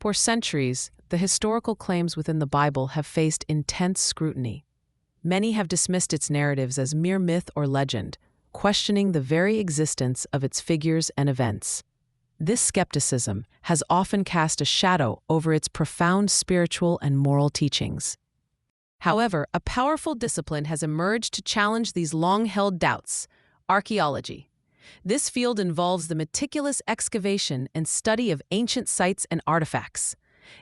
For centuries, the historical claims within the Bible have faced intense scrutiny. Many have dismissed its narratives as mere myth or legend, questioning the very existence of its figures and events. This skepticism has often cast a shadow over its profound spiritual and moral teachings. However, a powerful discipline has emerged to challenge these long-held doubts: archaeology. This field involves the meticulous excavation and study of ancient sites and artifacts.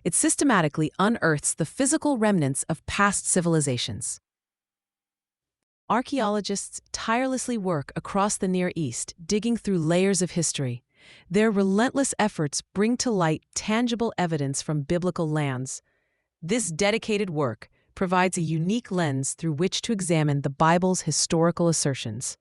It systematically unearths the physical remnants of past civilizations. Archaeologists tirelessly work across the Near East, digging through layers of history. Their relentless efforts bring to light tangible evidence from biblical lands. This dedicated work provides a unique lens through which to examine the Bible's historical assertions.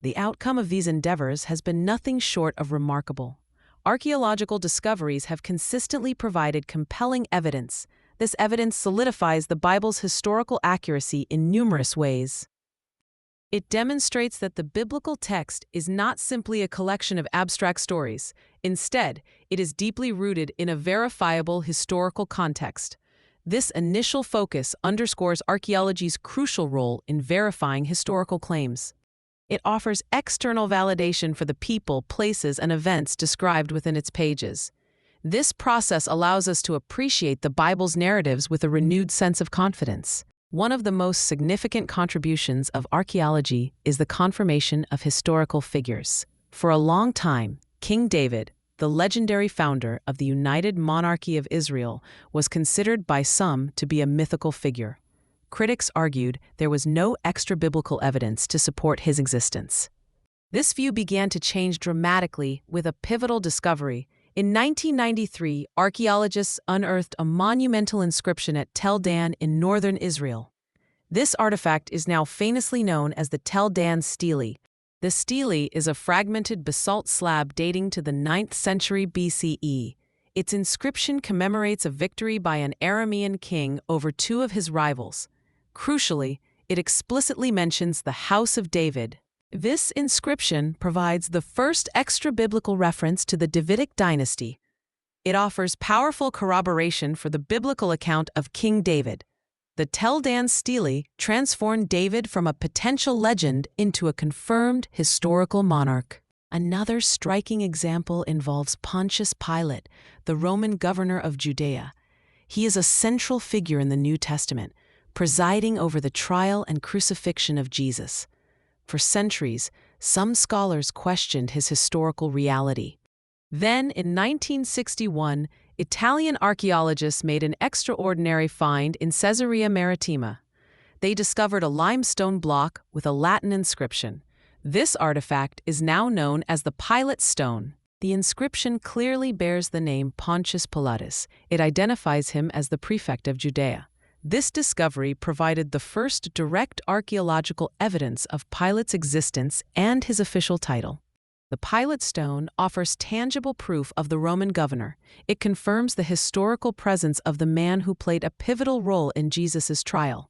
The outcome of these endeavors has been nothing short of remarkable. Archaeological discoveries have consistently provided compelling evidence. This evidence solidifies the Bible's historical accuracy in numerous ways. It demonstrates that the biblical text is not simply a collection of abstract stories. Instead, it is deeply rooted in a verifiable historical context. This initial focus underscores archaeology's crucial role in verifying historical claims. It offers external validation for the people, places, and events described within its pages. This process allows us to appreciate the Bible's narratives with a renewed sense of confidence. One of the most significant contributions of archaeology is the confirmation of historical figures. For a long time, King David, the legendary founder of the United Monarchy of Israel, was considered by some to be a mythical figure. Critics argued there was no extra-biblical evidence to support his existence. This view began to change dramatically with a pivotal discovery. In 1993, archaeologists unearthed a monumental inscription at Tel Dan in northern Israel. This artifact is now famously known as the Tel Dan stele. The stele is a fragmented basalt slab dating to the 9th century BCE. Its inscription commemorates a victory by an Aramean king over two of his rivals. Crucially, it explicitly mentions the House of David. This inscription provides the first extra-biblical reference to the Davidic dynasty. It offers powerful corroboration for the biblical account of King David. The Tel Dan stele transformed David from a potential legend into a confirmed historical monarch. Another striking example involves Pontius Pilate, the Roman governor of Judea. He is a central figure in the New Testament, presiding over the trial and crucifixion of Jesus. For centuries, some scholars questioned his historical reality. Then, in 1961, Italian archaeologists made an extraordinary find in Caesarea Maritima. They discovered a limestone block with a Latin inscription. This artifact is now known as the Pilate Stone. The inscription clearly bears the name Pontius Pilatus. It identifies him as the prefect of Judea. This discovery provided the first direct archaeological evidence of Pilate's existence and his official title. The Pilate Stone offers tangible proof of the Roman governor. It confirms the historical presence of the man who played a pivotal role in Jesus' trial.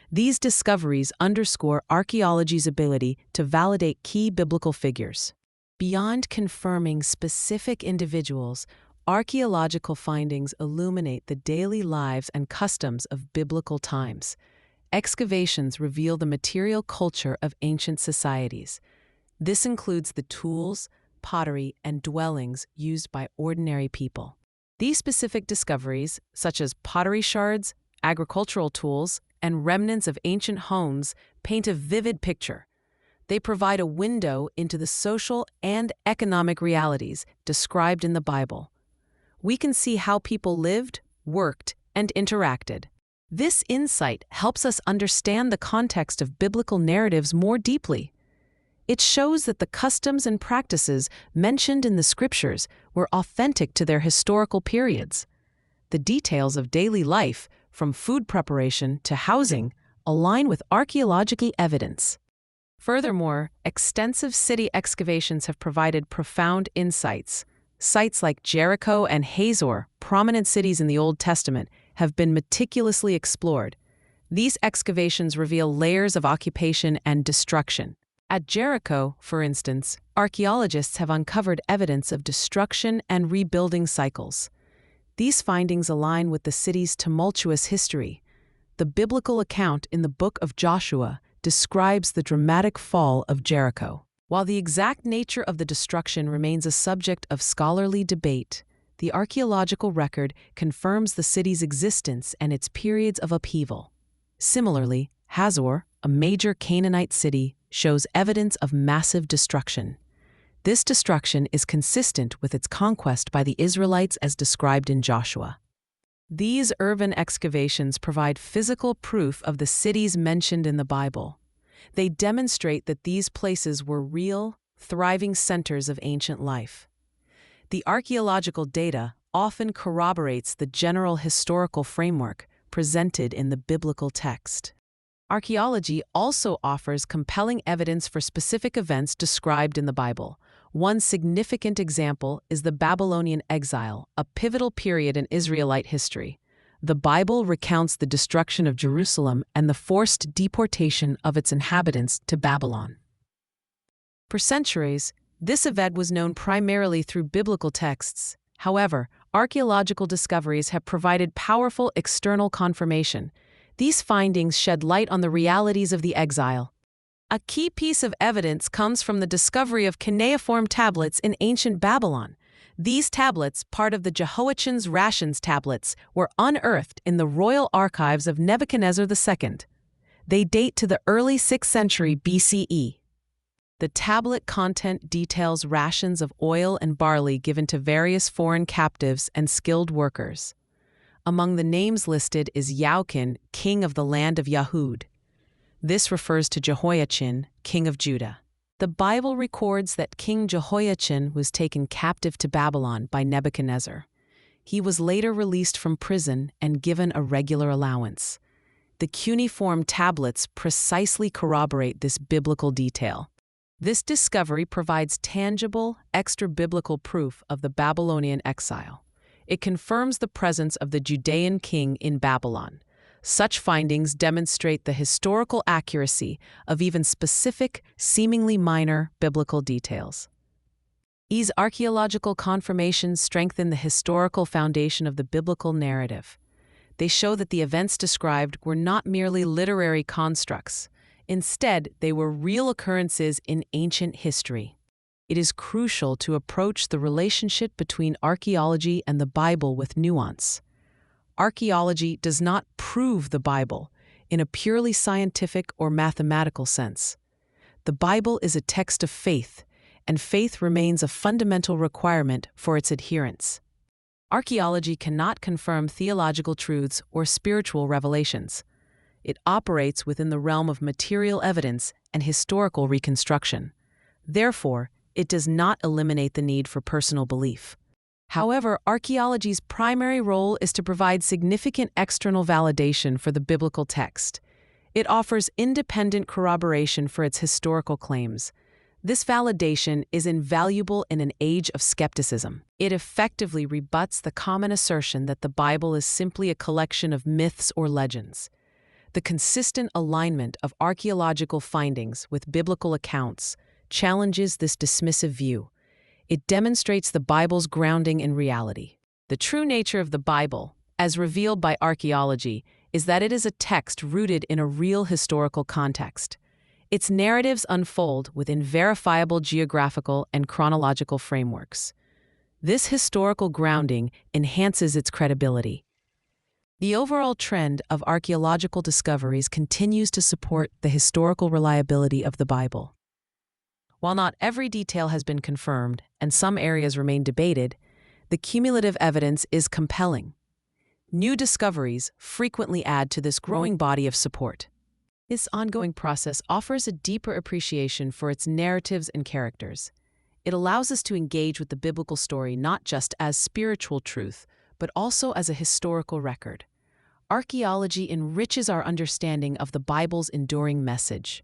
These discoveries underscore archaeology's ability to validate key biblical figures. Beyond confirming specific individuals, archaeological findings illuminate the daily lives and customs of biblical times. Excavations reveal the material culture of ancient societies. This includes the tools, pottery, and dwellings used by ordinary people. These specific discoveries, such as pottery shards, agricultural tools, and remnants of ancient homes, paint a vivid picture. They provide a window into the social and economic realities described in the Bible. We can see how people lived, worked, and interacted. This insight helps us understand the context of biblical narratives more deeply. It shows that the customs and practices mentioned in the scriptures were authentic to their historical periods. The details of daily life, from food preparation to housing, align with archaeological evidence. Furthermore, extensive city excavations have provided profound insights. Sites like Jericho and Hazor, prominent cities in the Old Testament, have been meticulously explored. These excavations reveal layers of occupation and destruction. At Jericho, for instance, archaeologists have uncovered evidence of destruction and rebuilding cycles. These findings align with the city's tumultuous history. The biblical account in the book of Joshua describes the dramatic fall of Jericho. While the exact nature of the destruction remains a subject of scholarly debate, the archaeological record confirms the city's existence and its periods of upheaval. Similarly, Hazor, a major Canaanite city, shows evidence of massive destruction. This destruction is consistent with its conquest by the Israelites as described in Joshua. These urban excavations provide physical proof of the cities mentioned in the Bible. They demonstrate that these places were real, thriving centers of ancient life. The archaeological data often corroborates the general historical framework presented in the biblical text. Archaeology also offers compelling evidence for specific events described in the Bible. One significant example is the Babylonian exile, a pivotal period in Israelite history. The Bible recounts the destruction of Jerusalem and the forced deportation of its inhabitants to Babylon. For centuries, this event was known primarily through biblical texts. However, archaeological discoveries have provided powerful external confirmation. These findings shed light on the realities of the exile. A key piece of evidence comes from the discovery of cuneiform tablets in ancient Babylon. These tablets, part of the Jehoiachin's rations tablets, were unearthed in the royal archives of Nebuchadnezzar II. They date to the early 6th century BCE. The tablet content details rations of oil and barley given to various foreign captives and skilled workers. Among the names listed is Joachim, king of the land of Yahud. This refers to Jehoiachin, king of Judah. The Bible records that King Jehoiachin was taken captive to Babylon by Nebuchadnezzar. He was later released from prison and given a regular allowance. The cuneiform tablets precisely corroborate this biblical detail. This discovery provides tangible, extra-biblical proof of the Babylonian exile. It confirms the presence of the Judean king in Babylon. Such findings demonstrate the historical accuracy of even specific, seemingly minor, biblical details. These archaeological confirmations strengthen the historical foundation of the biblical narrative. They show that the events described were not merely literary constructs. Instead, they were real occurrences in ancient history. It is crucial to approach the relationship between archaeology and the Bible with nuance. Archaeology does not prove the Bible in a purely scientific or mathematical sense. The Bible is a text of faith, and faith remains a fundamental requirement for its adherents. Archaeology cannot confirm theological truths or spiritual revelations. It operates within the realm of material evidence and historical reconstruction. Therefore, it does not eliminate the need for personal belief. However, archaeology's primary role is to provide significant external validation for the biblical text. It offers independent corroboration for its historical claims. This validation is invaluable in an age of skepticism. It effectively rebuts the common assertion that the Bible is simply a collection of myths or legends. The consistent alignment of archaeological findings with biblical accounts challenges this dismissive view. It demonstrates the Bible's grounding in reality. The true nature of the Bible, as revealed by archaeology, is that it is a text rooted in a real historical context. Its narratives unfold within verifiable geographical and chronological frameworks. This historical grounding enhances its credibility. The overall trend of archaeological discoveries continues to support the historical reliability of the Bible. While not every detail has been confirmed and some areas remain debated, the cumulative evidence is compelling. New discoveries frequently add to this growing body of support. This ongoing process offers a deeper appreciation for its narratives and characters. It allows us to engage with the biblical story not just as spiritual truth, but also as a historical record. Archaeology enriches our understanding of the Bible's enduring message.